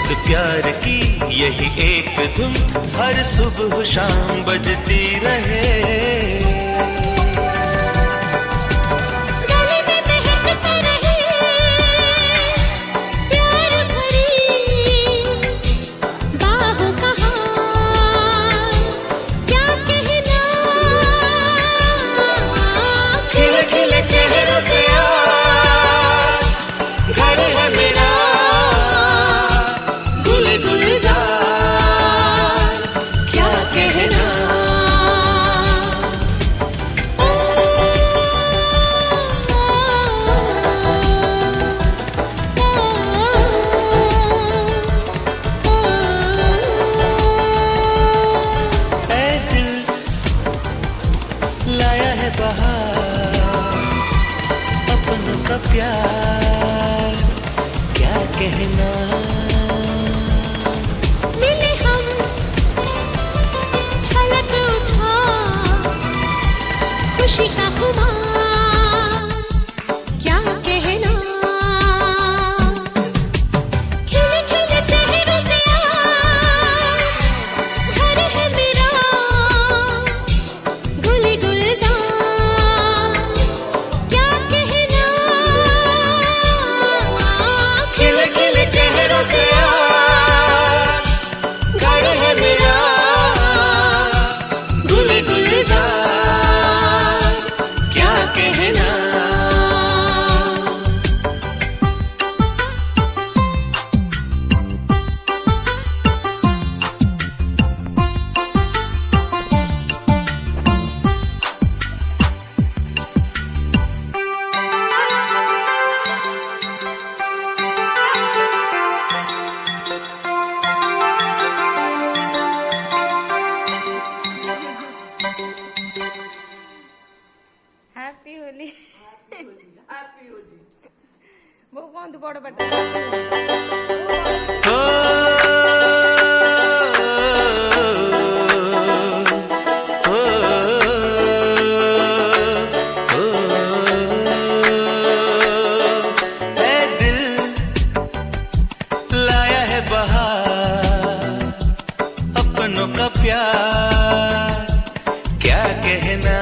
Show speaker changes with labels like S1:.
S1: इस प्यार की यही एक धुन हर सुबह शाम बजती रहे। लाया है बहार अपनों का प्यार, क्या कहना।
S2: मिले हम छलक उठा खुशी का खुमार, क्या कहना। खिले खिले चेहरों से आज घर है मेरा, गुली गुलजार, क्या कहना। खिले खिले चेहरों से आज घर है मेरा, गुली गुलजार, क्या कहना।
S3: हैप्पी होली।
S4: हैप्पी होली।
S3: वो कौन तू बड़ बट
S1: ओ, ओ, ओ, ए दिल लाया है बहार अपनों का प्यार, क्या कहना।